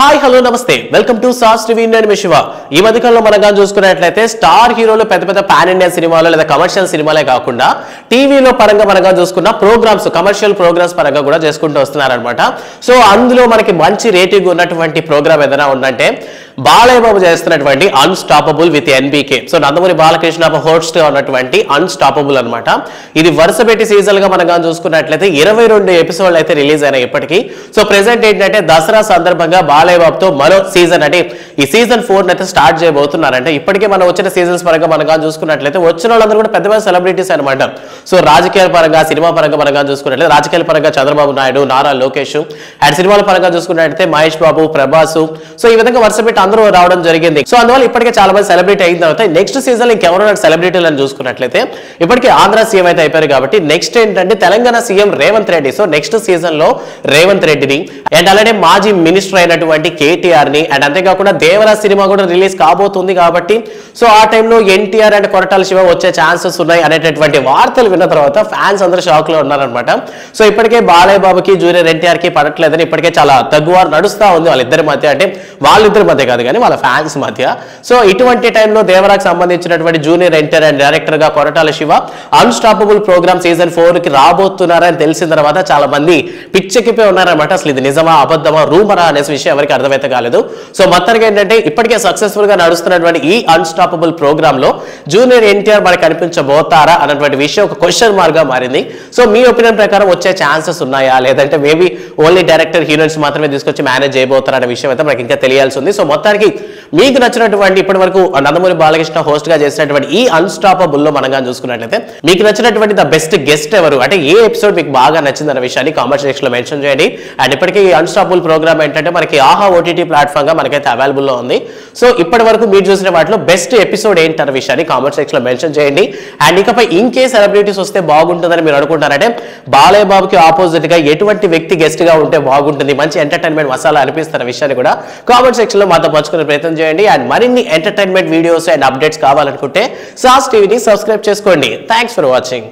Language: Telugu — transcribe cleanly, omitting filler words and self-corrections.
హాయ్ హలో నమస్తే వెల్కమ్ టు సాస్ టీవీ నేను శివ. ఈ మధ్యకాలంలో మనం చూసుకున్నట్లయితే స్టార్ హీరోలు పెద్ద పెద్ద పాన్ ఇండియా సినిమాలు లేదా కమర్షియల్ సినిమాలే కాకుండా టీవీలో పరంగా మనం చూసుకున్న ప్రోగ్రామ్స్ కమర్షియల్ ప్రోగ్రామ్స్ పరంగా కూడా చేసుకుంటూ వస్తున్నారనమాట. సో అందులో మనకి మంచి రేటింగ్ ఉన్నటువంటి ప్రోగ్రామ్ ఏదైనా ఉందంటే బాలయ్య బాబు చేస్తున్నటువంటి unstoppable with NBK. So Nandamuri Balakrishna host గా ఉన్నటువంటి అన్స్టాపబుల్ అనమాట. ఇది వరుస పెట్టి సీజన్ గా మనం చూసుకున్నట్లయితే 22 ఎపిసోడ్లు అయితే రిలీజ్ అయినాయి ఇప్పటికీ. సో ప్రెసెంట్ ఏంటంటే దసరా సందర్భంగా బాలయ్య బాబుతో మరో సీజన్ అంటే ఈ సీజన్ 4 అయితే స్టార్ట్ చేయబోతున్నారంటే ఇప్పటికే మనం వచ్చిన సీజన్స్ పరంగా మనం చూసుకున్నట్లయితే వచ్చిన వాళ్ళందరూ కూడా పెద్ద పెద్ద సెలబ్రిటీస్ అనమాట. సో రాజకీయాల పరంగా సినిమా పరంగా మనం చూసుకున్నట్లయితే రాజకీయాల పరంగా చంద్రబాబు నాయుడు, నారా లోకేష్, అండ్ సినిమాల పరంగా చూసుకున్నట్లయితే మహేష్ బాబు, ప్రభాస్. సో ఈ విధంగా వరుస పెట్టి అందరూ రావడం జరిగింది. సో అందువల్ల ఇప్పటికే చాలా మంది సెలబ్రిటీ అయిన తర్వాత నెక్స్ట్ సీజన్ ఇంకెవరైనా సెలబ్రిటీలను చూసుకున్నట్లయితే ఇప్పటికే ఆంధ్ర సీఎం అయితే అయిపోయారు కాబట్టి నెక్స్ట్ ఏంటంటే Telangana CM Revanth Reddy. So next season లో రేవంత్ రెడ్డిని అండ్ అలానే మాజీ మినిస్టర్ అయినటువంటి కేటీఆర్ ని అండ్ అంతేకాకుండా దేవరా సినిమా కూడా రిలీజ్ కాబోతుంది కాబట్టి సో ఆ టైంలో ఎన్టీఆర్ అండ్ కొరటాల శివ వచ్చే ఛాన్సెస్ ఉన్నాయి అనేటటువంటి వార్తలు విన్న తర్వాత ఫ్యాన్స్ అందరూ షాక్ లో ఉన్నారనమాట. సో ఇప్పటికే బాలయ్య బాబుకి జూనియర్ ఎన్టీఆర్ కి పడట్లేదని ఇప్పటికే చాలా తగ్గువారు నడుస్తా ఉంది వాళ్ళిద్దరి మధ్య, అంటే వాళ్ళిద్దరి మధ్య కాదు కానీ వాళ్ళ ఫ్యాన్స్ మధ్య. సో ఇటువంటి టైంలో దేవరాకు సంబంధించినటువంటి జూనియర్ ఎన్టీఆర్ అండ్ డైరెక్టర్ గా Koratala Siva unstoppable program season 4 కి రాబోతున్నారని తెలిసిన తర్వాత చాలా మంది పిచ్చెక్కిపోయి ఉన్నారనమాట. అసలు ఇది నిజమా అబద్ధమా రూమరా అనే విషయం ఎవరికి అర్థమైతే కాలేదు. సో మొత్తానికి ఏంటంటే ఇప్పటికే సక్సెస్ఫుల్ గా నడుస్తున్నటువంటి ఈ అన్స్టాపబుల్ ప్రోగ్రామ్ లో జూనియర్ ఎన్టీఆర్ మనకి కనిపించబోతారా అన్నటువంటి విషయం ఒక క్వశ్చన్ మార్క్ గా మారింది. సో మీ ఒపీనియన్ ప్రకారం వచ్చే ఛాన్సెస్ ఉన్నాయా, లేదంటే మేబీ ఓన్లీ డైరెక్టర్ హీరోయిన్స్ మాత్రమే తీసుకొచ్చి మేనేజ్ చేయబోతారా అనే విషయం అయితే మనకి ఇంకా తెలియాల్సి ఉంది. సో మొత్తానికి మీకు నచ్చినటువంటి ఇప్పటి వరకు నందమూరి బాలకృష్ణ హోస్ట్ గా చేసినటువంటి ఈ అన్స్టాపబుల్ లో మనం చూసుకున్నట్లయితే మీకు నచ్చినటువంటి ద బెస్ట్ గెస్ట్ ఎవరు, అంటే ఏ ఎపిసోడ్ మీకు బాగా నచ్చింది అనే విషయాన్ని కామెంట్ సెక్షన్ లో మెన్షన్ చేయండి. అండ్ ఇప్పటికీ ఈ అన్స్టాపబుల్ ప్రోగ్రామ్ ఏంటంటే మనకి ఆహా ఓటీటీ ప్లాట్ఫామ్ గా మనకైతే అవైలబుల్ లో ఉంది. సో ఇప్పటి వరకు మీరు చూసిన వాటిలో బెస్ట్ ఎపిసోడ్ ఏంటనే విషయాన్ని కామెంట్ సెక్షన్ లో మెన్షన్ చేయండి. అండ్ ఇకపై ఇంకే సెలబ్రిటీస్ వస్తే బాగుంటుందని మీరు అనుకుంటారంటే బాలయ్య బాబుకి ఆపోజిట్ గా ఎటువంటి వ్యక్తి గెస్ట్ గా ఉంటే బాగుంటుంది, మంచి ఎంటర్టైన్మెంట్ మసాలా అనిపిస్తున్న విషయాన్ని కూడా కామెంట్ సెక్షన్ లో మాతో పంచుకునే ప్రయత్నం చేయండి. అండ్ మరిన్ని ఎంటర్టైన్మెంట్ వీడియోస్ అండ్ అప్డేట్స్ కావాలనుకుంటే సాస్ టీవీని సబ్స్క్రైబ్ చేసుకోండి. Thanks for watching.